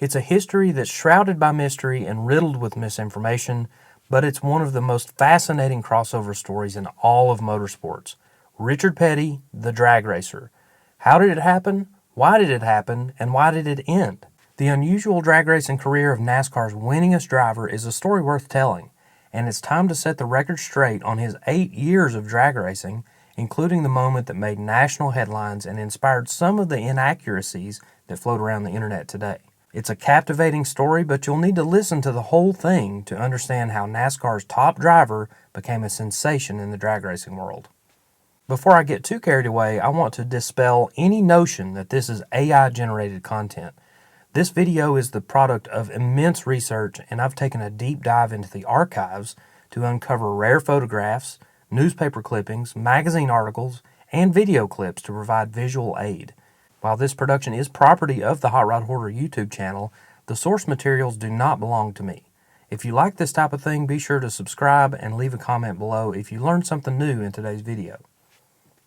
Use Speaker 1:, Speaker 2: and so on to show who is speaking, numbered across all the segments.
Speaker 1: It's a history that's shrouded by mystery and riddled with misinformation, but it's one of the most fascinating crossover stories in all of motorsports. Richard Petty, the drag racer. How did it happen? Why did it happen? And why did it end? The unusual drag racing career of NASCAR's winningest driver is a story worth telling, and it's time to set the record straight on his 8 years of drag racing, including the moment that made national headlines and inspired some of the inaccuracies that float around the internet today. It's a captivating story, but you'll need to listen to the whole thing to understand how NASCAR's top driver became a sensation in the drag racing world. Before I get too carried away, I want to dispel any notion that this is AI-generated content. This video is the product of immense research, and I've taken a deep dive into the archives to uncover rare photographs, newspaper clippings, magazine articles, and video clips to provide visual aid. While this production is property of the Hot Rod Hoarder YouTube channel, the source materials do not belong to me. If you like this type of thing, be sure to subscribe and leave a comment below if you learned something new in today's video.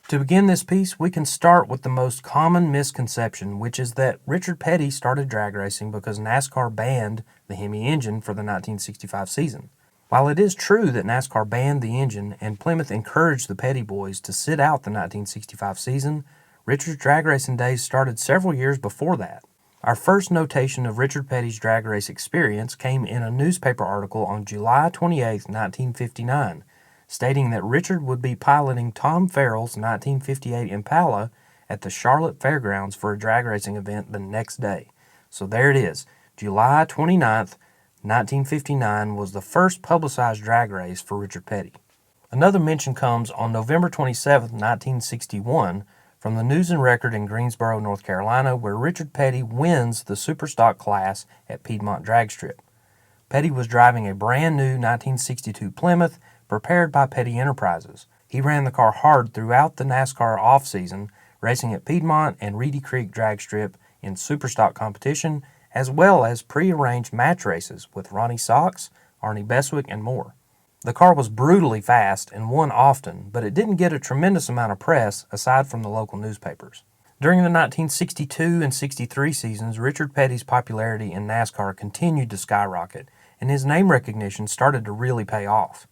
Speaker 1: To begin this piece, we can start with the most common misconception, which is that Richard Petty started drag racing because NASCAR banned the Hemi engine for the 1965 season. While it is true that NASCAR banned the engine and Plymouth encouraged the Petty boys to sit out the 1965 season, Richard's drag racing days started several years before that. Our first notation of Richard Petty's drag race experience came in a newspaper article on July 28, 1959, stating that Richard would be piloting Tom Farrell's 1958 Impala at the Charlotte Fairgrounds for a drag racing event the next day. So there it is. July 29th, 1959 was the first publicized drag race for Richard Petty. Another mention comes on November 27, 1961, from the News and Record in Greensboro, North Carolina, where Richard Petty wins the Superstock class at Piedmont Drag Strip. Petty was driving a brand new 1962 Plymouth prepared by Petty Enterprises. He ran the car hard throughout the NASCAR off-season, racing at Piedmont and Reedy Creek Drag Strip in Superstock competition, as well as pre-arranged match races with Ronnie Sox, Arnie Beswick, and more. The car was brutally fast and won often, but it didn't get a tremendous amount of press aside from the local newspapers. During the 1962 and 63 seasons, Richard Petty's popularity in NASCAR continued to skyrocket, and his name recognition started to really pay off.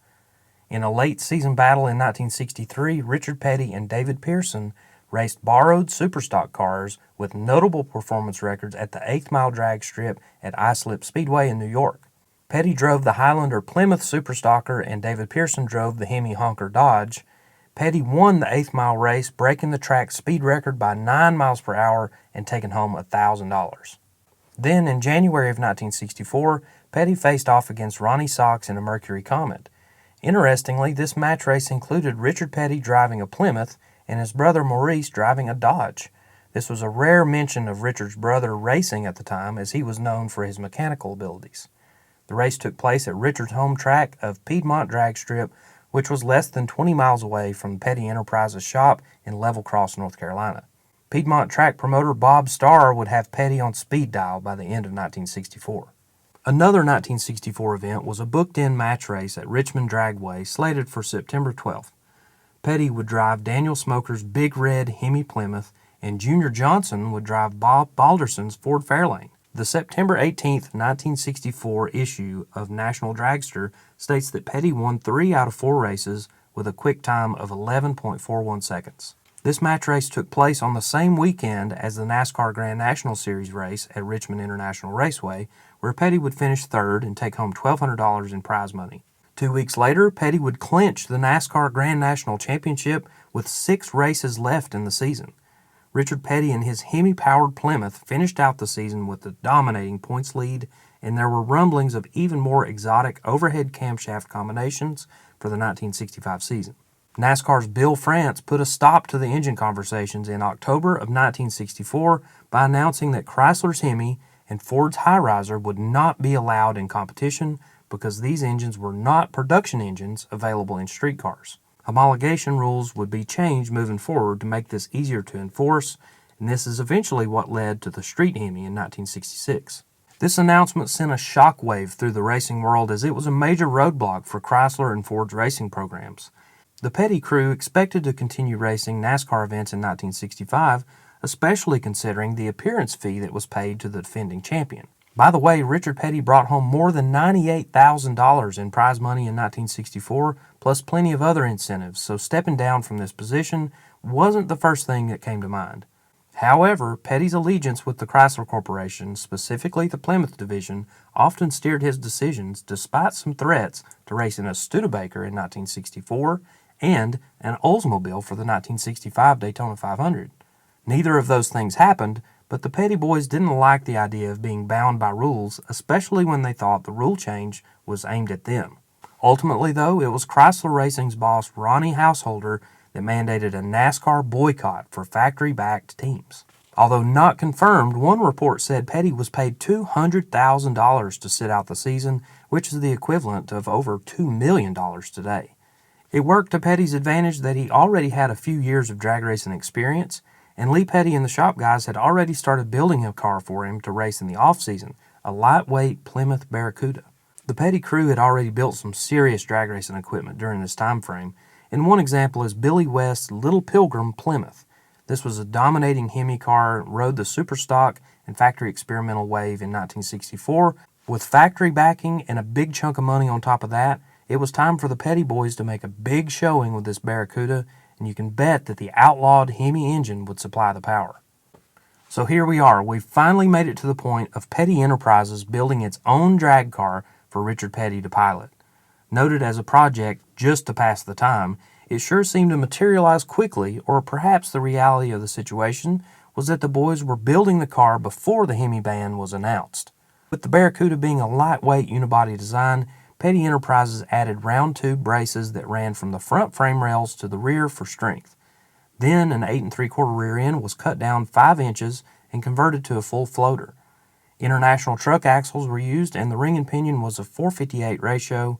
Speaker 1: In a late season battle in 1963, Richard Petty and David Pearson raced borrowed Superstock cars with notable performance records at the 8th Mile Drag Strip at Islip Speedway in New York. Petty drove the Highlander Plymouth Superstocker and David Pearson drove the Hemi Honker Dodge. Petty won the 8th Mile race, breaking the track speed record by 9 miles per hour and taking home $1,000. Then, in January of 1964, Petty faced off against Ronnie Sox in a Mercury Comet. Interestingly, this match race included Richard Petty driving a Plymouth and his brother Maurice driving a Dodge. This was a rare mention of Richard's brother racing at the time, as he was known for his mechanical abilities. The race took place at Richard's home track of Piedmont Drag Strip, which was less than 20 miles away from Petty Enterprises' shop in Level Cross, North Carolina. Piedmont track promoter Bob Starr would have Petty on speed dial by the end of 1964. Another 1964 event was a booked-in match race at Richmond Dragway slated for September 12th. Petty would drive Daniel Smoker's Big Red Hemi Plymouth, and Junior Johnson would drive Bob Balderson's Ford Fairlane. The September 18, 1964 issue of National Dragster states that Petty won 3 out of 4 races with a quick time of 11.41 seconds. This match race took place on the same weekend as the NASCAR Grand National Series race at Richmond International Raceway, where Petty would finish third and take home $1,200 in prize money. 2 weeks later, Petty would clinch the NASCAR Grand National Championship with 6 races left in the season. Richard Petty and his Hemi-powered Plymouth finished out the season with a dominating points lead, and there were rumblings of even more exotic overhead camshaft combinations for the 1965 season. NASCAR's Bill France put a stop to the engine conversations in October of 1964 by announcing that Chrysler's Hemi and Ford's High-Riser would not be allowed in competition because these engines were not production engines available in street cars. Homologation rules would be changed moving forward to make this easier to enforce, and this is eventually what led to the Street Hemi in 1966. This announcement sent a shockwave through the racing world as it was a major roadblock for Chrysler and Ford's racing programs. The Petty crew expected to continue racing NASCAR events in 1965, especially considering the appearance fee that was paid to the defending champion. By the way, Richard Petty brought home more than $98,000 in prize money in 1964, plus plenty of other incentives, so stepping down from this position wasn't the first thing that came to mind. However, Petty's allegiance with the Chrysler Corporation, specifically the Plymouth division, often steered his decisions despite some threats to race in a Studebaker in 1964 and an Oldsmobile for the 1965 Daytona 500. Neither of those things happened, but the Petty boys didn't like the idea of being bound by rules, especially when they thought the rule change was aimed at them. Ultimately, though, it was Chrysler Racing's boss Ronnie Householder that mandated a NASCAR boycott for factory-backed teams. Although not confirmed, one report said Petty was paid $200,000 to sit out the season, which is the equivalent of over $2 million today. It worked to Petty's advantage that he already had a few years of drag racing experience, and Lee Petty and the shop guys had already started building a car for him to race in the off-season, a lightweight Plymouth Barracuda. The Petty crew had already built some serious drag racing equipment during this time frame, and one example is Billy West's Little Pilgrim Plymouth. This was a dominating Hemi car, rode the Superstock and factory experimental wave in 1964. With factory backing and a big chunk of money on top of that, it was time for the Petty boys to make a big showing with this Barracuda, and you can bet that the outlawed Hemi engine would supply the power. So here we are. We've finally made it to the point of Petty Enterprises building its own drag car for Richard Petty to pilot. Noted as a project just to pass the time, it sure seemed to materialize quickly, or perhaps the reality of the situation was that the boys were building the car before the Hemi ban was announced. With the Barracuda being a lightweight unibody design, Petty Enterprises added round tube braces that ran from the front frame rails to the rear for strength. Then an 8 3/4 rear end was cut down 5 inches and converted to a full floater. International truck axles were used, and the ring and pinion was a 4:58 ratio,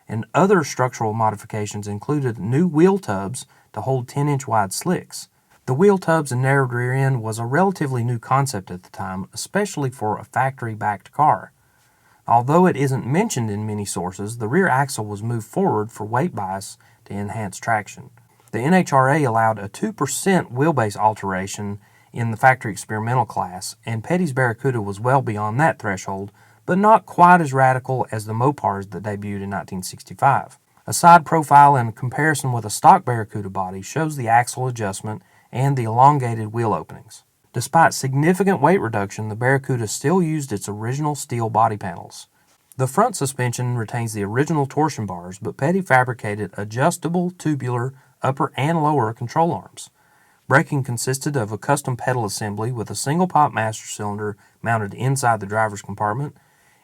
Speaker 1: and other structural modifications included new wheel tubs to hold 10-inch wide slicks. The wheel tubs and narrowed rear end was a relatively new concept at the time, especially for a factory-backed car. Although it isn't mentioned in many sources, the rear axle was moved forward for weight bias to enhance traction. The NHRA allowed a 2% wheelbase alteration in the factory experimental class, and Petty's Barracuda was well beyond that threshold, but not quite as radical as the Mopars that debuted in 1965. A side profile in comparison with a stock Barracuda body shows the axle adjustment and the elongated wheel openings. Despite significant weight reduction, the Barracuda still used its original steel body panels. The front suspension retains the original torsion bars, but Petty fabricated adjustable tubular upper and lower control arms. Braking consisted of a custom pedal assembly with a single pop master cylinder mounted inside the driver's compartment,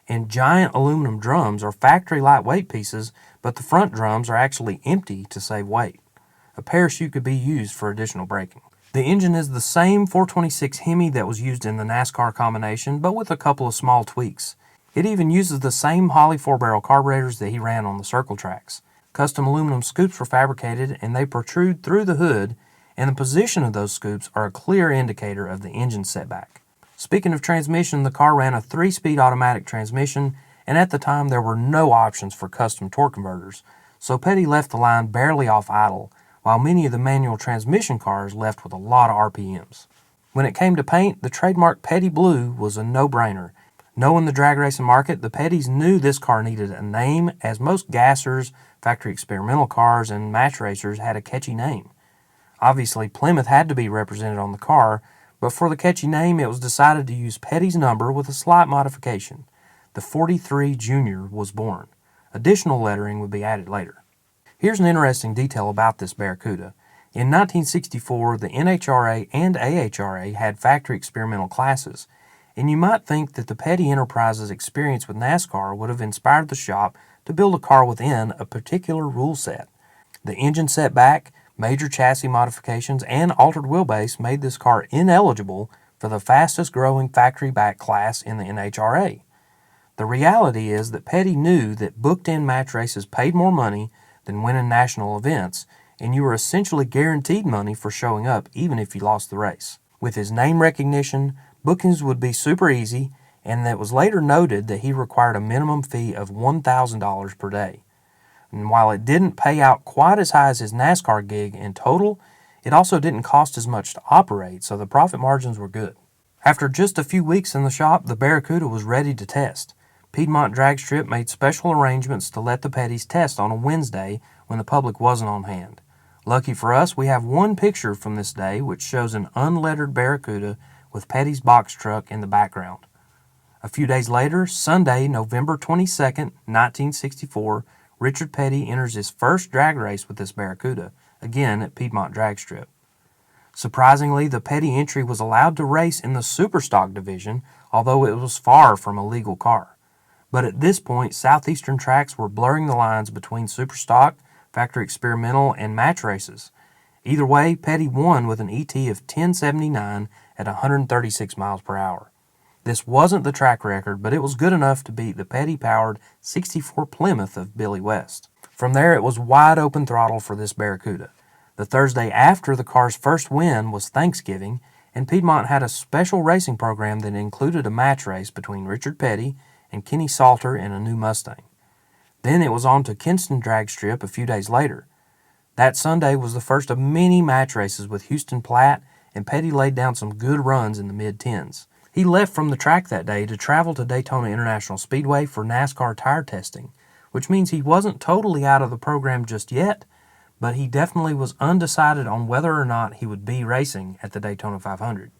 Speaker 1: and giant aluminum drums are factory lightweight pieces, but the front drums are actually empty to save weight. A parachute could be used for additional braking. The engine is the same 426 Hemi that was used in the NASCAR combination, but with a couple of small tweaks. It even uses the same Holley 4-barrel carburetors that he ran on the circle tracks. Custom aluminum scoops were fabricated, and they protrude through the hood, and the position of those scoops are a clear indicator of the engine setback. Speaking of transmission, the car ran a 3-speed automatic transmission, and at the time there were no options for custom torque converters, so Petty left the line barely off idle, while many of the manual transmission cars left with a lot of RPMs. When it came to paint, the trademark Petty Blue was a no-brainer. Knowing the drag racing market, the Pettys knew this car needed a name, as most gassers, factory experimental cars, and match racers had a catchy name. Obviously, Plymouth had to be represented on the car, but for the catchy name, it was decided to use Petty's number with a slight modification. The 43 Junior was born. Additional lettering would be added later. Here's an interesting detail about this Barracuda. In 1964, the NHRA and AHRA had factory experimental classes, and you might think that the Petty Enterprises' experience with NASCAR would have inspired the shop to build a car within a particular rule set. The engine setback, major chassis modifications, and altered wheelbase made this car ineligible for the fastest-growing factory-backed class in the NHRA. The reality is that Petty knew that booked-in match races paid more money than winning national events, and you were essentially guaranteed money for showing up even if you lost the race. With his name recognition, bookings would be super easy, and it was later noted that he required a minimum fee of $1,000 per day. And while it didn't pay out quite as high as his NASCAR gig in total, it also didn't cost as much to operate, so the profit margins were good. After just a few weeks in the shop, the Barracuda was ready to test. Piedmont Drag Strip made special arrangements to let the Pettys test on a Wednesday when the public wasn't on hand. Lucky for us, we have one picture from this day which shows an unlettered Barracuda with Petty's box truck in the background. A few days later, Sunday, November 22nd, 1964, Richard Petty enters his first drag race with this Barracuda, again at Piedmont Drag Strip. Surprisingly, the Petty entry was allowed to race in the Superstock division, although it was far from a legal car. But at this point, Southeastern tracks were blurring the lines between Superstock, factory experimental, and match races. Either way, Petty won with an ET of 1079 at 136 miles per hour. This wasn't the track record, but it was good enough to beat the Petty-powered 64 Plymouth of Billy West. From there, it was wide open throttle for this Barracuda. The Thursday after the car's first win was Thanksgiving, and Piedmont had a special racing program that included a match race between Richard Petty and Kenny Salter in a new Mustang. Then it was on to Kinston Drag Strip a few days later. That Sunday was the first of many match races with Huston Platt, and Petty laid down some good runs in the mid-10s. He left from the track that day to travel to Daytona International Speedway for NASCAR tire testing, which means he wasn't totally out of the program just yet, but he definitely was undecided on whether or not he would be racing at the Daytona 500.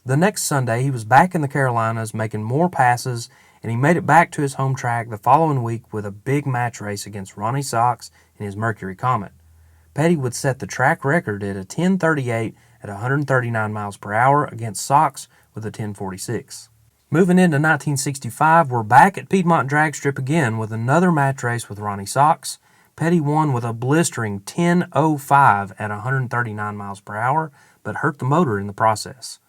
Speaker 1: The next Sunday, he was back in the Carolinas making more passes, and he made it back to his home track the following week with a big match race against Ronnie Sox in his Mercury Comet. Petty would set the track record at a 10:38 at 139 miles per hour against Sox with a 10:46. Moving into 1965, we're back at Piedmont Drag Strip again with another match race with Ronnie Sox. Petty won with a blistering 10:05 at 139 miles per hour, but hurt the motor in the process.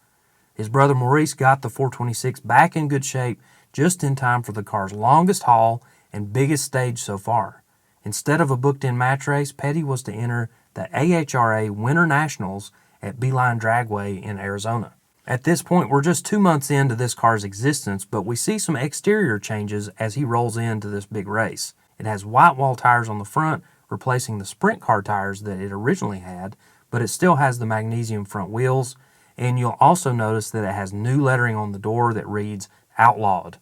Speaker 1: His brother Maurice got the 426 back in good shape just in time for the car's longest haul and biggest stage so far. Instead of a booked-in match race, Petty was to enter the AHRA Winter Nationals at Beeline Dragway in Arizona. At this point, we're just 2 months into this car's existence, but we see some exterior changes as he rolls into this big race. It has white wall tires on the front, replacing the sprint car tires that it originally had, but it still has the magnesium front wheels, and you'll also notice that it has new lettering on the door that reads Outlawed.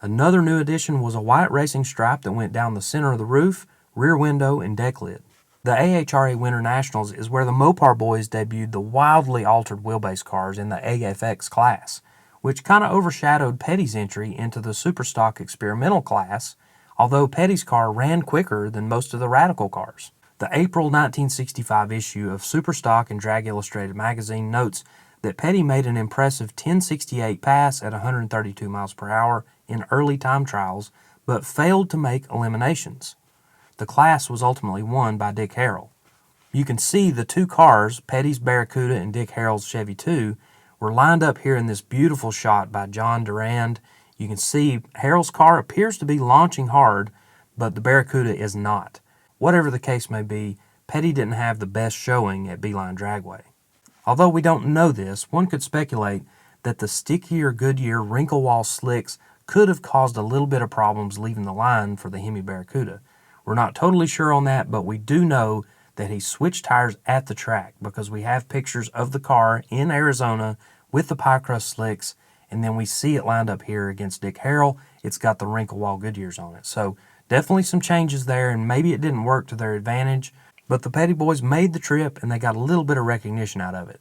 Speaker 1: Another new addition was a white racing stripe that went down the center of the roof, rear window, and deck lid. The AHRA Winter Nationals is where the Mopar boys debuted the wildly altered wheelbase cars in the AFX class, which kind of overshadowed Petty's entry into the Superstock experimental class, although Petty's car ran quicker than most of the Radical cars. The April 1965 issue of Superstock and Drag Illustrated magazine notes that Petty made an impressive 1068 pass at 132 miles per hour in early time trials, but failed to make eliminations. The class was ultimately won by Dick Harrell. You can see the two cars, Petty's Barracuda and Dick Harrell's Chevy 2, were lined up here in this beautiful shot by John Durand. You can see Harrell's car appears to be launching hard, but the Barracuda is not. Whatever the case may be, Petty didn't have the best showing at Beeline Dragway. Although we don't know this, one could speculate that the stickier Goodyear wrinkle wall slicks could have caused a little bit of problems leaving the line for the Hemi Barracuda. We're not totally sure on that, but we do know that he switched tires at the track because we have pictures of the car in Arizona with the pie crust slicks, and then we see it lined up here against Dick Harrell. It's got the wrinkle wall Goodyears on it. So definitely some changes there, and maybe it didn't work to their advantage, but the Petty boys made the trip, and they got a little bit of recognition out of it.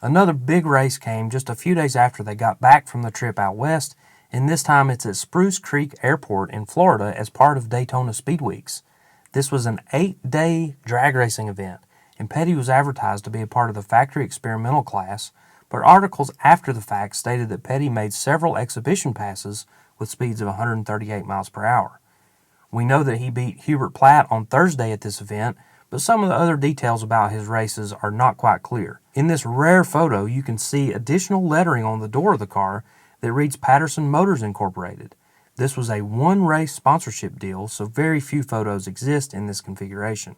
Speaker 1: Another big race came just a few days after they got back from the trip out west, and this time it's at Spruce Creek Airport in Florida as part of Daytona Speed Weeks. This was an 8-day drag racing event, and Petty was advertised to be a part of the factory experimental class, but articles after the fact stated that Petty made several exhibition passes with speeds of 138 miles per hour. We know that he beat Hubert Platt on Thursday at this event, but some of the other details about his races are not quite clear. In this rare photo, you can see additional lettering on the door of the car that reads Patterson Motors Incorporated. This was a one-race sponsorship deal, so very few photos exist in this configuration.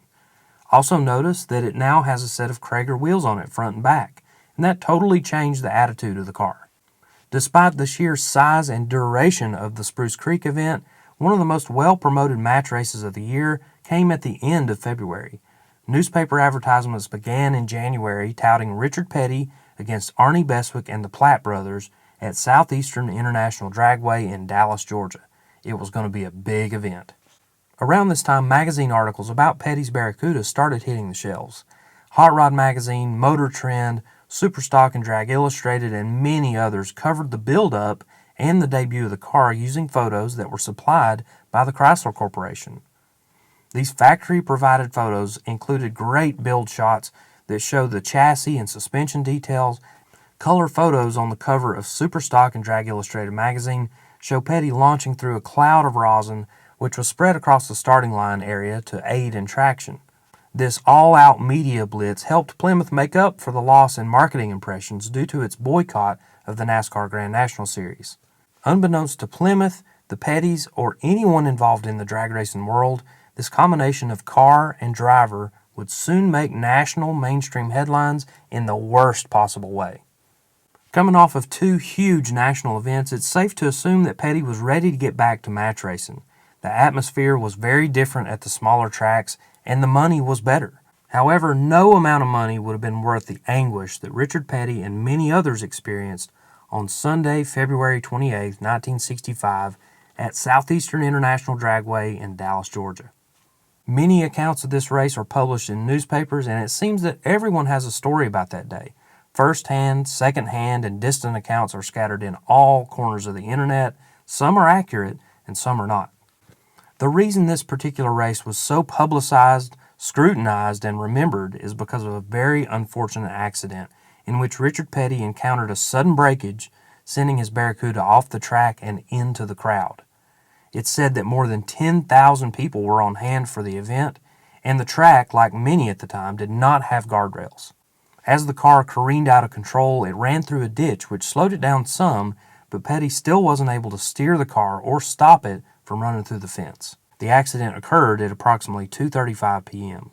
Speaker 1: Also notice that it now has a set of Krager wheels on it front and back, and that totally changed the attitude of the car. Despite the sheer size and duration of the Spruce Creek event, one of the most well-promoted match races of the year came at the end of February. Newspaper advertisements began in January touting Richard Petty against Arnie Beswick and the Platt brothers, at Southeastern International Dragway in Dallas, Georgia. It was going to be a big event. Around this time, magazine articles about Petty's Barracuda started hitting the shelves. Hot Rod Magazine, Motor Trend, Superstock and Drag Illustrated, and many others covered the build-up and the debut of the car using photos that were supplied by the Chrysler Corporation. These factory-provided photos included great build shots that show the chassis and suspension details. Color photos on the cover of Superstock and Drag Illustrated magazine show Petty launching through a cloud of rosin which was spread across the starting line area to aid in traction. This all-out media blitz helped Plymouth make up for the loss in marketing impressions due to its boycott of the NASCAR Grand National Series. Unbeknownst to Plymouth, the Pettys, or anyone involved in the drag racing world, this combination of car and driver would soon make national mainstream headlines in the worst possible way. Coming off of two huge national events, it's safe to assume that Petty was ready to get back to match racing. The atmosphere was very different at the smaller tracks, and the money was better. However, no amount of money would have been worth the anguish that Richard Petty and many others experienced on Sunday, February 28, 1965, at Southeastern International Dragway in Dallas, Georgia. Many accounts of this race are published in newspapers, and it seems that everyone has a story about that day. First-hand, second-hand, and distant accounts are scattered in all corners of the internet. Some are accurate, and some are not. The reason this particular race was so publicized, scrutinized, and remembered is because of a very unfortunate accident in which Richard Petty encountered a sudden breakage, sending his Barracuda off the track and into the crowd. It's said that more than 10,000 people were on hand for the event, and the track, like many at the time, did not have guardrails. As the car careened out of control, it ran through a ditch which slowed it down some, but Petty still wasn't able to steer the car or stop it from running through the fence. The accident occurred at approximately 2:35 p.m.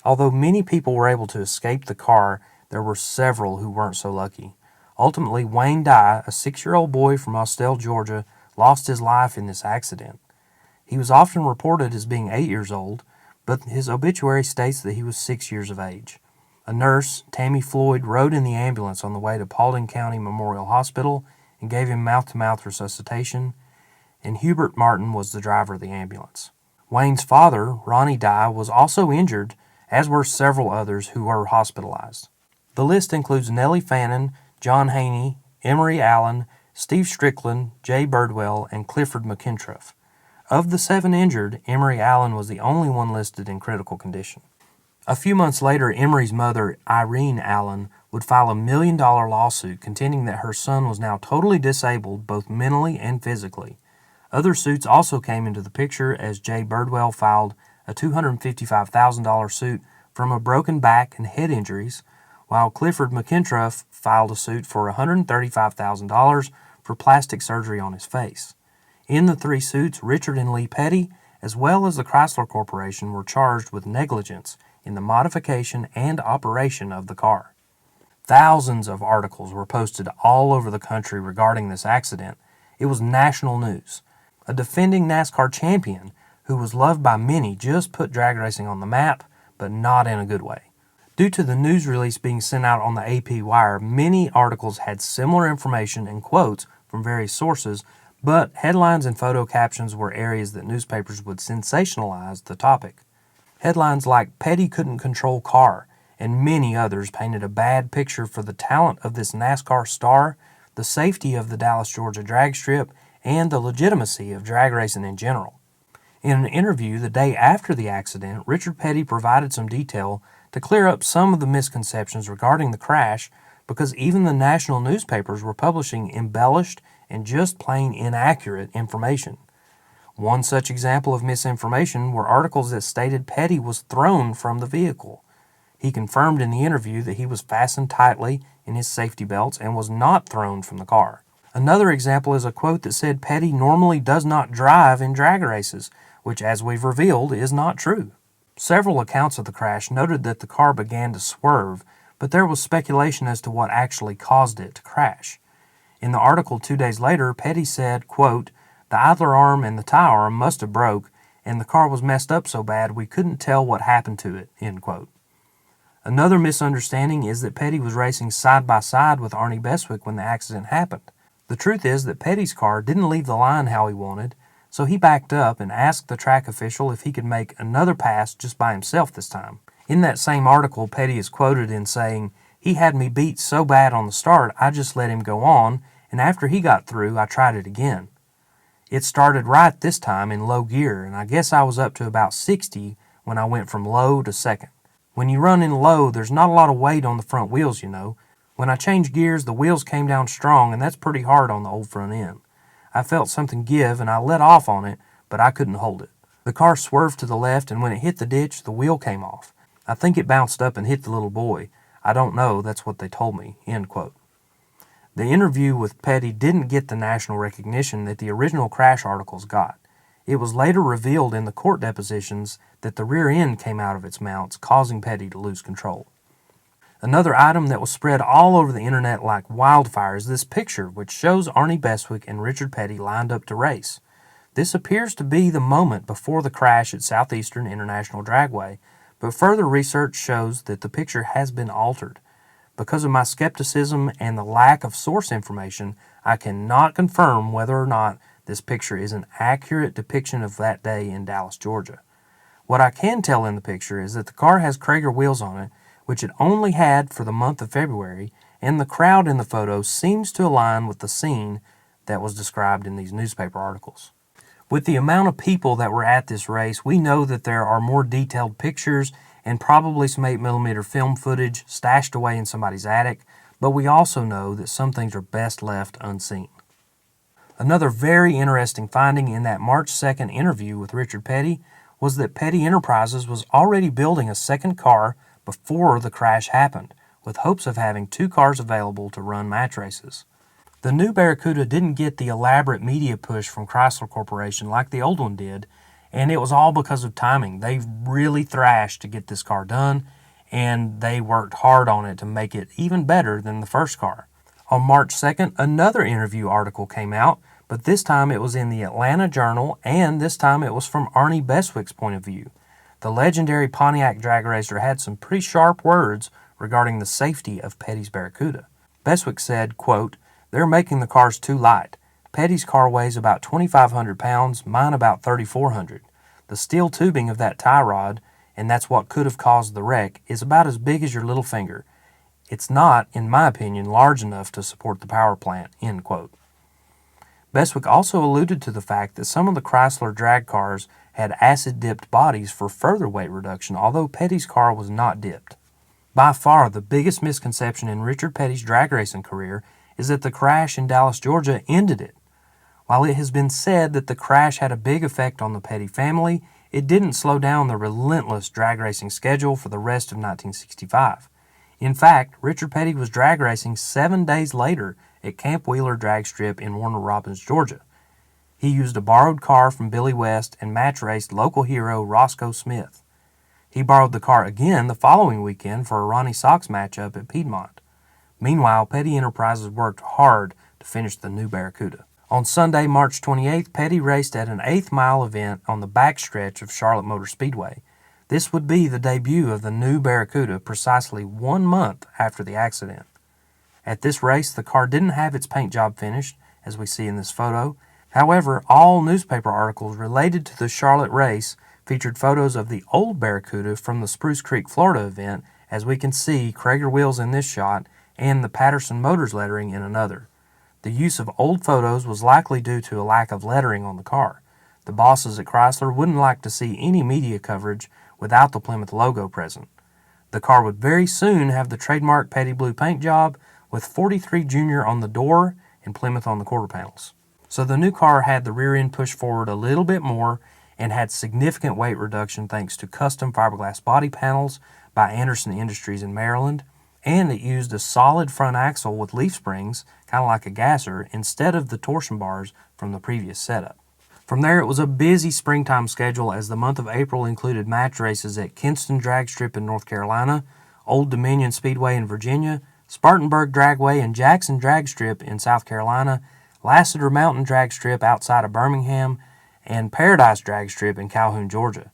Speaker 1: Although many people were able to escape the car, there were several who weren't so lucky. Ultimately, Wayne Dye, a 6-year-old boy from Austell, Georgia, lost his life in this accident. He was often reported as being 8 years old, but his obituary states that he was 6 years of age. A nurse, Tammy Floyd, rode in the ambulance on the way to Paulding County Memorial Hospital and gave him mouth-to-mouth resuscitation, and Hubert Martin was the driver of the ambulance. Wayne's father, Ronnie Dye, was also injured, as were several others who were hospitalized. The list includes Nellie Fannin, John Haney, Emery Allen, Steve Strickland, Jay Birdwell, and Clifford McIntroff. Of the 7 injured, Emery Allen was the only one listed in critical condition. A few months later, Emery's mother, Irene Allen, would file a $1 million lawsuit contending that her son was now totally disabled both mentally and physically. Other suits also came into the picture as Jay Birdwell filed a $255,000 suit from a broken back and head injuries, while Clifford McIntroff filed a suit for $135,000 for plastic surgery on his face. In the 3 suits, Richard and Lee Petty, as well as the Chrysler Corporation, were charged with negligence in the modification and operation of the car. Thousands of articles were posted all over the country regarding this accident. It was national news. A defending NASCAR champion who was loved by many just put drag racing on the map, but not in a good way. Due to the news release being sent out on the AP Wire, many articles had similar information and quotes from various sources, but headlines and photo captions were areas that newspapers would sensationalize the topic. Headlines like "Petty couldn't control car" and many others painted a bad picture for the talent of this NASCAR star, the safety of the Dallas, Georgia drag strip, and the legitimacy of drag racing in general. In an interview the day after the accident, Richard Petty provided some detail to clear up some of the misconceptions regarding the crash, because even the national newspapers were publishing embellished and just plain inaccurate information. One such example of misinformation were articles that stated Petty was thrown from the vehicle. He confirmed in the interview that he was fastened tightly in his safety belts and was not thrown from the car. Another example is a quote that said Petty normally does not drive in drag races, which, as we've revealed, is not true. Several accounts of the crash noted that the car began to swerve, but there was speculation as to what actually caused it to crash. In the article 2 days later, Petty said, quote, "The idler arm and the tie arm must have broke, and the car was messed up so bad we couldn't tell what happened to it," end quote. Another misunderstanding is that Petty was racing side by side with Arnie Beswick when the accident happened. The truth is that Petty's car didn't leave the line how he wanted, so he backed up and asked the track official if he could make another pass just by himself this time. In that same article, Petty is quoted in saying, "He had me beat so bad on the start, I just let him go on, and after he got through, I tried it again. It started right this time in low gear, and I guess I was up to about 60 when I went from low to second. When you run in low, there's not a lot of weight on the front wheels, you know. When I changed gears, the wheels came down strong, and that's pretty hard on the old front end. I felt something give, and I let off on it, but I couldn't hold it. The car swerved to the left, and when it hit the ditch, the wheel came off. I think it bounced up and hit the little boy. I don't know, that's what they told me." End quote. The interview with Petty didn't get the national recognition that the original crash articles got. It was later revealed in the court depositions that the rear end came out of its mounts, causing Petty to lose control. Another item that was spread all over the internet like wildfire is this picture, which shows Arnie Bestwick and Richard Petty lined up to race. This appears to be the moment before the crash at Southeastern International Dragway, but further research shows that the picture has been altered. Because of my skepticism and the lack of source information, I cannot confirm whether or not this picture is an accurate depiction of that day in Dallas, Georgia. What I can tell in the picture is that the car has Krager wheels on it, which it only had for the month of February, and the crowd in the photo seems to align with the scene that was described in these newspaper articles. With the amount of people that were at this race, we know that there are more detailed pictures and probably some 8mm film footage stashed away in somebody's attic, but we also know that some things are best left unseen. Another very interesting finding in that March 2nd interview with Richard Petty was that Petty Enterprises was already building a second car before the crash happened, with hopes of having 2 cars available to run match races. The new Barracuda didn't get the elaborate media push from Chrysler Corporation like the old one did, and it was all because of timing. They really thrashed to get this car done, and they worked hard on it to make it even better than the first car. On March 2nd, another interview article came out, but this time it was in the Atlanta Journal, and this time it was from Arnie Bestwick's point of view. The legendary Pontiac drag racer had some pretty sharp words regarding the safety of Petty's Barracuda. Bestwick said, quote, "They're making the cars too light. Petty's car weighs about 2,500 pounds, mine about 3,400. The steel tubing of that tie rod, and that's what could have caused the wreck, is about as big as your little finger. It's not, in my opinion, large enough to support the power plant." End quote. Bestwick also alluded to the fact that some of the Chrysler drag cars had acid-dipped bodies for further weight reduction, although Petty's car was not dipped. By far, the biggest misconception in Richard Petty's drag racing career is that the crash in Dallas, Georgia ended it. While it has been said that the crash had a big effect on the Petty family, it didn't slow down the relentless drag racing schedule for the rest of 1965. In fact, Richard Petty was drag racing 7 days later at Camp Wheeler Drag Strip in Warner Robins, Georgia. He used a borrowed car from Billy West and match raced local hero Roscoe Smith. He borrowed the car again the following weekend for a Ronnie Sox matchup at Piedmont. Meanwhile, Petty Enterprises worked hard to finish the new Barracuda. On Sunday, March 28th, Petty raced at an 8th mile event on the backstretch of Charlotte Motor Speedway. This would be the debut of the new Barracuda precisely 1 month after the accident. At this race, the car didn't have its paint job finished, as we see in this photo. However, all newspaper articles related to the Charlotte race featured photos of the old Barracuda from the Spruce Creek, Florida event, as we can see Krager wheels in this shot and the Patterson Motors lettering in another. The use of old photos was likely due to a lack of lettering on the car. The bosses at Chrysler wouldn't like to see any media coverage without the Plymouth logo present. The car would very soon have the trademark Petty Blue paint job with 43 Junior on the door and Plymouth on the quarter panels. So the new car had the rear end pushed forward a little bit more and had significant weight reduction thanks to custom fiberglass body panels by Anderson Industries in Maryland, and it used a solid front axle with leaf springs, kind of like a gasser, instead of the torsion bars from the previous setup. From there, it was a busy springtime schedule as the month of April included match races at Kinston Drag Strip in North Carolina, Old Dominion Speedway in Virginia, Spartanburg Dragway and Jackson Drag Strip in South Carolina, Lassiter Mountain Drag Strip outside of Birmingham, and Paradise Drag Strip in Calhoun, Georgia.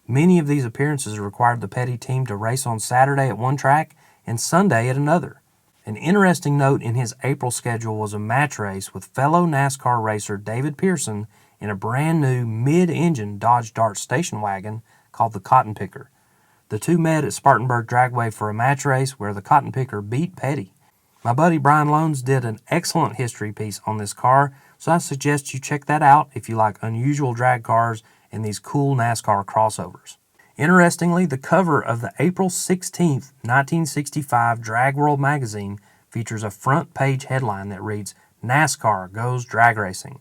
Speaker 1: Many of these appearances required the Petty team to race on Saturday at one track and Sunday at another. An interesting note in his April schedule was a match race with fellow NASCAR racer David Pearson in a brand new mid-engine Dodge Dart station wagon called the Cotton Picker. The two met at Spartanburg Dragway for a match race where the Cotton Picker beat Petty. My buddy Brian Loans did an excellent history piece on this car, so I suggest you check that out if you like unusual drag cars and these cool NASCAR crossovers. Interestingly, the cover of the April 16, 1965 Drag World magazine features a front page headline that reads, "NASCAR Goes Drag Racing."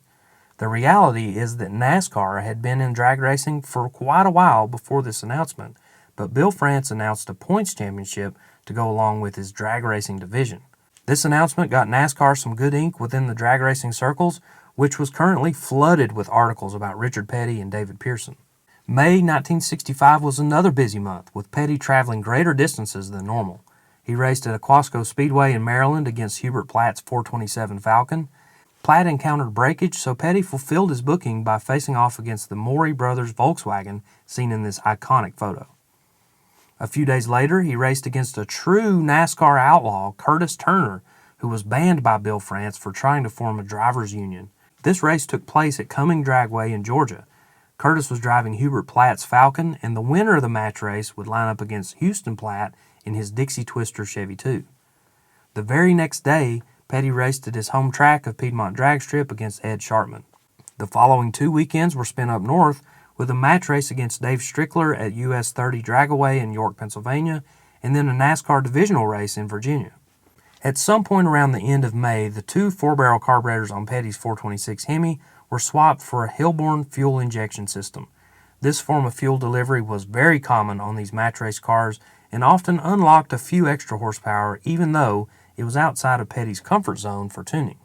Speaker 1: The reality is that NASCAR had been in drag racing for quite a while before this announcement, but Bill France announced a points championship to go along with his drag racing division. This announcement got NASCAR some good ink within the drag racing circles, which was currently flooded with articles about Richard Petty and David Pearson. May 1965 was another busy month, with Petty traveling greater distances than normal. He raced at Aquasco Speedway in Maryland against Hubert Platt's 427 Falcon. Platt encountered breakage, so Petty fulfilled his booking by facing off against the Morey Brothers Volkswagen seen in this iconic photo. A few days later, he raced against a true NASCAR outlaw, Curtis Turner, who was banned by Bill France for trying to form a drivers' union. This race took place at Cumming Dragway in Georgia. Curtis was driving Hubert Platt's Falcon, and the winner of the match race would line up against Huston Platt in his Dixie Twister Chevy 2. The very next day, Petty raced at his home track of Piedmont Drag Strip against Ed Sharpman. The following 2 weekends were spent up north with a match race against Dave Strickler at US 30 Dragaway in York, Pennsylvania, and then a NASCAR divisional race in Virginia. At some point around the end of May, the two 4-barrel carburetors on Petty's 426 Hemi were swapped for a Hilborn fuel injection system. This form of fuel delivery was very common on these match race cars and often unlocked a few extra horsepower even though it was outside of Petty's comfort zone for tuning.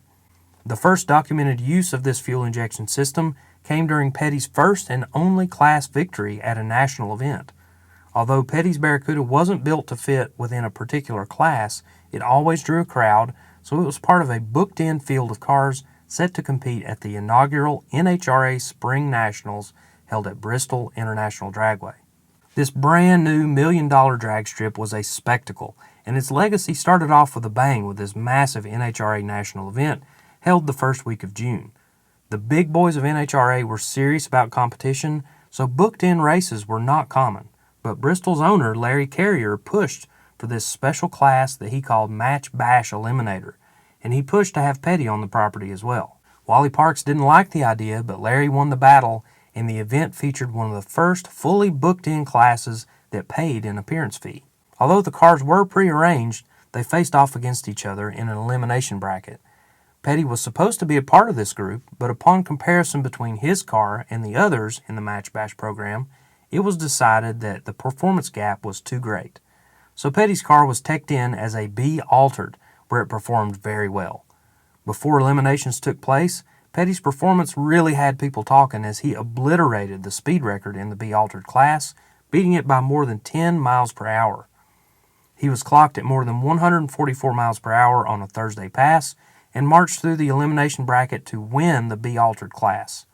Speaker 1: The first documented use of this fuel injection system came during Petty's first and only class victory at a national event. Although Petty's Barracuda wasn't built to fit within a particular class, it always drew a crowd, so it was part of a booked-in field of cars set to compete at the inaugural NHRA Spring Nationals held at Bristol International Dragway. This brand new $1 million drag strip was a spectacle, and its legacy started off with a bang with this massive NHRA national event held the first week of June. The big boys of NHRA were serious about competition, so booked-in races were not common, but Bristol's owner, Larry Carrier, pushed for this special class that he called Match Bash Eliminator, and he pushed to have Petty on the property as well. Wally Parks didn't like the idea, but Larry won the battle, and the event featured one of the first fully booked-in classes that paid an appearance fee. Although the cars were prearranged, they faced off against each other in an elimination bracket. Petty was supposed to be a part of this group, but upon comparison between his car and the others in the Match Bash program, it was decided that the performance gap was too great. So Petty's car was teched in as a B altered, where it performed very well. Before eliminations took place, Petty's performance really had people talking as he obliterated the speed record in the B altered class, beating it by more than 10 miles per hour. He was clocked at more than 144 miles per hour on a Thursday pass and marched through the elimination bracket to win the B altered class.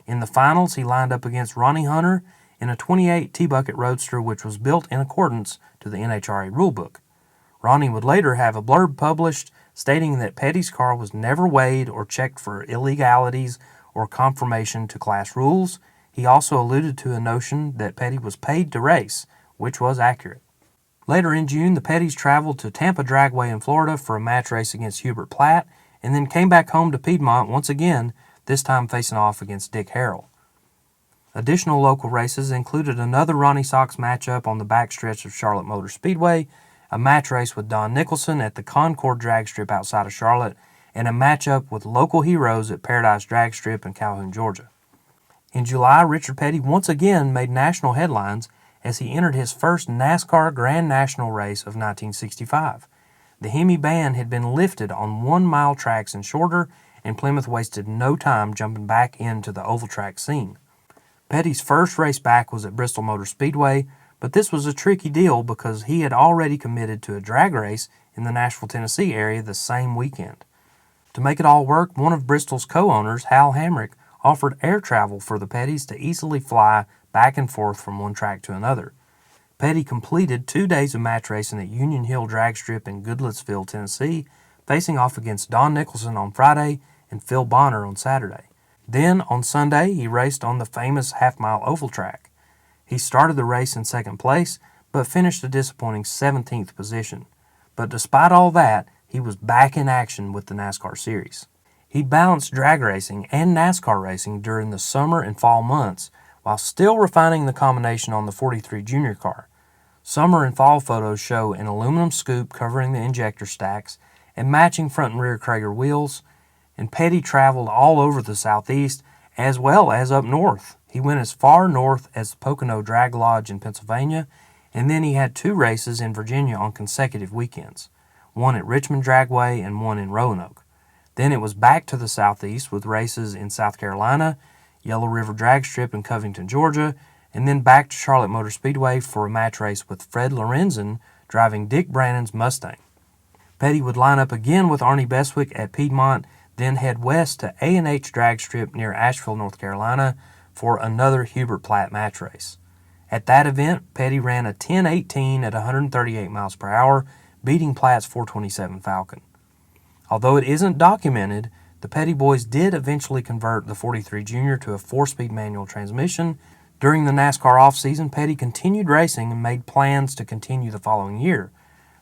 Speaker 1: In the finals, he lined up against Ronnie Hunter in a 28 T-Bucket Roadster which was built in accordance to the NHRA rulebook. Ronnie would later have a blurb published stating that Petty's car was never weighed or checked for illegalities or conformation to class rules. He also alluded to a notion that Petty was paid to race, which was accurate. Later in June, the Pettys traveled to Tampa Dragway in Florida for a match race against Hubert Platt, and then came back home to Piedmont once again, this time facing off against Dick Harrell. Additional local races included another Ronnie Sox matchup on the backstretch of Charlotte Motor Speedway, a match race with Don Nicholson at the Concord Drag Strip outside of Charlotte, and a matchup with local heroes at Paradise Drag Strip in Calhoun, Georgia. In July, Richard Petty once again made national headlines as he entered his first NASCAR Grand National race of 1965. The Hemi band had been lifted on 1-mile tracks and shorter, and Plymouth wasted no time jumping back into the oval track scene. Petty's first race back was at Bristol Motor Speedway, but this was a tricky deal because he had already committed to a drag race in the Nashville, Tennessee area the same weekend. To make it all work, one of Bristol's co-owners, Hal Hamrick, offered air travel for the Pettys to easily fly back and forth from one track to another. Petty completed 2 days of match racing at Union Hill Drag Strip in Goodlettsville, Tennessee, facing off against Don Nicholson on Friday and Phil Bonner on Saturday. Then, on Sunday, he raced on the famous half-mile oval track. He started the race in second place, but finished a disappointing 17th position. But despite all that, he was back in action with the NASCAR series. He balanced drag racing and NASCAR racing during the summer and fall months, while still refining the combination on the 43 Junior car. Summer and fall photos show an aluminum scoop covering the injector stacks and matching front and rear Krager wheels, and Petty traveled all over the southeast as well as up north. He went as far north as the Pocono Drag Lodge in Pennsylvania, and then he had 2 races in Virginia on consecutive weekends, one at Richmond Dragway and one in Roanoke. Then it was back to the southeast with races in South Carolina, Yellow River Drag Strip in Covington, Georgia, and then back to Charlotte Motor Speedway for a match race with Fred Lorenzen driving Dick Brannon's Mustang. Petty would line up again with Arnie Beswick at Piedmont, then head west to A&H Drag Strip near Asheville, North Carolina for another Hubert Platt match race. At that event, Petty ran a 10:18 at 138 miles per hour, beating Platt's 427 Falcon. Although it isn't documented, the Petty boys did eventually convert the 43 Junior to a 4-speed manual transmission. During the NASCAR offseason, Petty continued racing and made plans to continue the following year.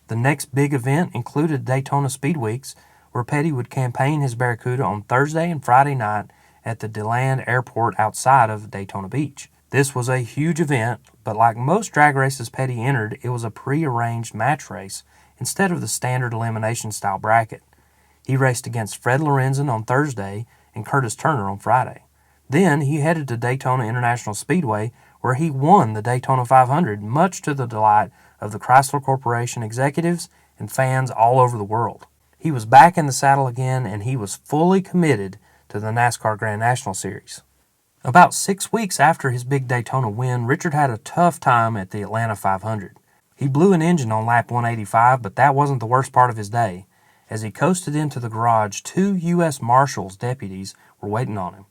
Speaker 1: The next big event included Daytona Speed Weeks, where Petty would campaign his Barracuda on Thursday and Friday night at the DeLand Airport outside of Daytona Beach. This was a huge event, but like most drag races Petty entered, it was a pre-arranged match race instead of the standard elimination style bracket. He raced against Fred Lorenzen on Thursday and Curtis Turner on Friday. Then he headed to Daytona International Speedway, where he won the Daytona 500, much to the delight of the Chrysler Corporation executives and fans all over the world. He was back in the saddle again, and he was fully committed to the NASCAR Grand National Series. About 6 weeks after his big Daytona win, Richard had a tough time at the Atlanta 500. He blew an engine on lap 185, but that wasn't the worst part of his day. As he coasted into the garage, 2 U.S. Marshals deputies were waiting on him.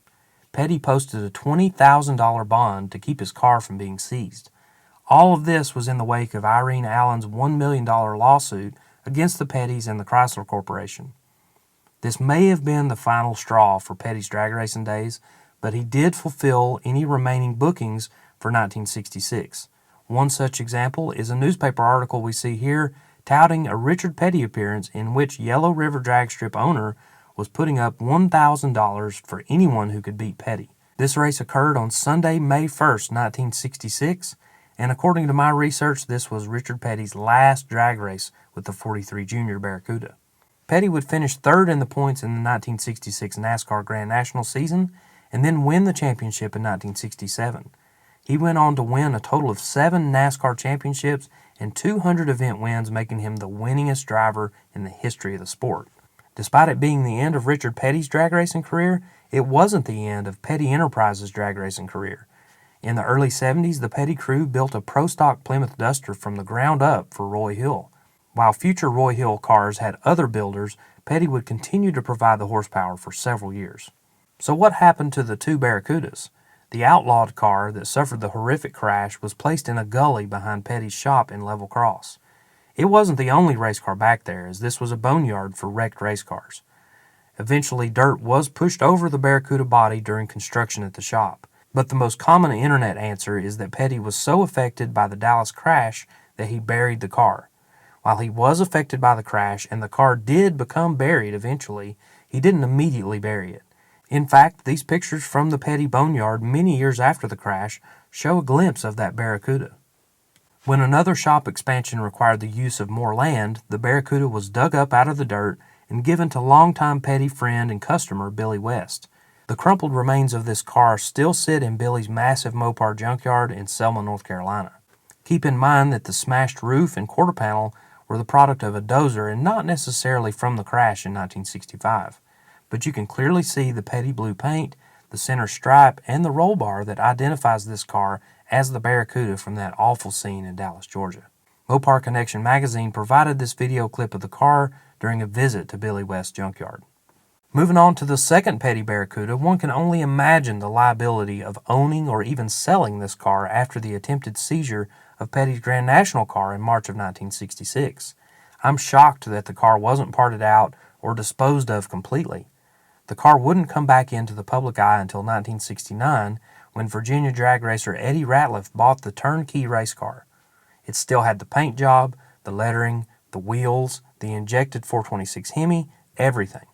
Speaker 1: Petty posted a $20,000 bond to keep his car from being seized. All of this was in the wake of Irene Allen's $1 million lawsuit against the Pettys and the Chrysler Corporation. This may have been the final straw for Petty's drag racing days, but he did fulfill any remaining bookings for 1966. One such example is a newspaper article we see here touting a Richard Petty appearance in which Yellow River Drag Strip owner was putting up $1,000 for anyone who could beat Petty. This race occurred on Sunday, May 1st, 1966, and according to my research, this was Richard Petty's last drag race with the 43 Junior Barracuda. Petty would finish third in the points in the 1966 NASCAR Grand National season and then win the championship in 1967. He went on to win a total of 7 NASCAR championships and 200 event wins, making him the winningest driver in the history of the sport. Despite it being the end of Richard Petty's drag racing career, it wasn't the end of Petty Enterprises' drag racing career. In the early 70s, the Petty crew built a pro-stock Plymouth Duster from the ground up for Roy Hill. While future Roy Hill cars had other builders, Petty would continue to provide the horsepower for several years. So what happened to the 2 Barracudas? The outlawed car that suffered the horrific crash was placed in a gully behind Petty's shop in Level Cross. It wasn't the only race car back there, as this was a boneyard for wrecked race cars. Eventually, dirt was pushed over the Barracuda body during construction at the shop. But the most common internet answer is that Petty was so affected by the Dallas crash that he buried the car. While he was affected by the crash and the car did become buried eventually, he didn't immediately bury it. In fact, these pictures from the Petty boneyard many years after the crash show a glimpse of that Barracuda. When another shop expansion required the use of more land, the Barracuda was dug up out of the dirt and given to longtime Petty friend and customer Billy West. The crumpled remains of this car still sit in Billy's massive Mopar junkyard in Selma, North Carolina. Keep in mind that the smashed roof and quarter panel were the product of a dozer and not necessarily from the crash in 1965. But you can clearly see the Petty blue paint, the center stripe, and the roll bar that identifies this car as the Barracuda from that awful scene in Dallas, Georgia. Mopar Connection magazine provided this video clip of the car during a visit to Billy West's junkyard. Moving on to the second Petty Barracuda, one can only imagine the liability of owning or even selling this car after the attempted seizure of Petty's Grand National car in March of 1966. I'm shocked that the car wasn't parted out or disposed of completely. The car wouldn't come back into the public eye until 1969, when Virginia drag racer Eddie Ratliff bought the turnkey race car. It still had the paint job, the lettering, the wheels, the injected 426 Hemi, everything.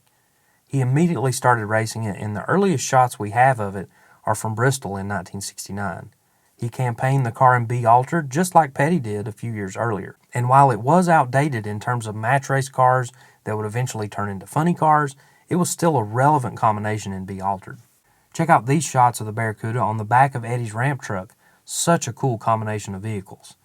Speaker 1: He immediately started racing it, and the earliest shots we have of it are from Bristol in 1969. He campaigned the car in B altered just like Petty did a few years earlier. And while it was outdated in terms of match race cars that would eventually turn into funny cars, it was still a relevant combination in B altered. Check out these shots of the Barracuda on the back of Eddie's ramp truck. Such a cool combination of vehicles.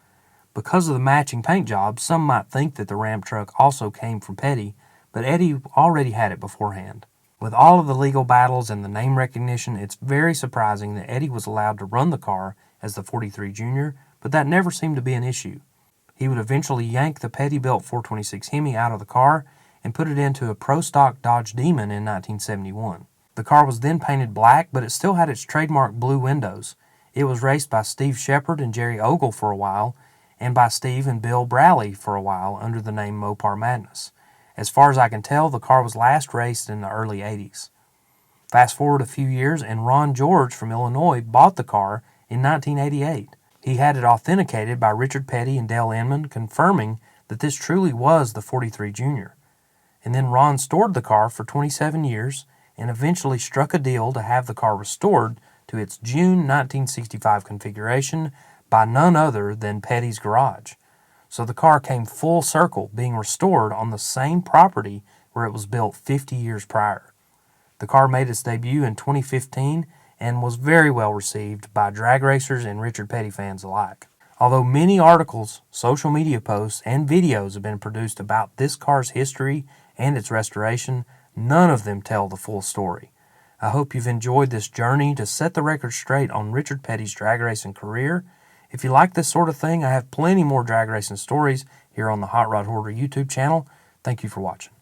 Speaker 1: Because of the matching paint job, some might think that the ramp truck also came from Petty, but Eddie already had it beforehand. With all of the legal battles and the name recognition, it's very surprising that Eddie was allowed to run the car as the 43 Junior, but that never seemed to be an issue. He would eventually yank the Petty-built 426 Hemi out of the car and put it into a pro-stock Dodge Demon in 1971. The car was then painted black, but it still had its trademark blue windows. It was raced by Steve Shepard and Jerry Ogle for a while, and by Steve and Bill Browley for a while under the name Mopar Madness. As far as I can tell, the car was last raced in the early 80s. Fast forward a few years, and Ron George from Illinois bought the car in 1988. He had it authenticated by Richard Petty and Dale Inman, confirming that this truly was the 43 Junior. And then Ron stored the car for 27 years and eventually struck a deal to have the car restored to its June 1965 configuration by none other than Petty's garage. So the car came full circle, being restored on the same property where it was built 50 years prior. The car made its debut in 2015 and was very well received by drag racers and Richard Petty fans alike. Although many articles, social media posts, and videos have been produced about this car's history and its restoration, none of them tell the full story. I hope you've enjoyed this journey to set the record straight on Richard Petty's drag racing career. If you like this sort of thing, I have plenty more drag racing stories here on the Hot Rod Hoarder YouTube channel. Thank you for watching.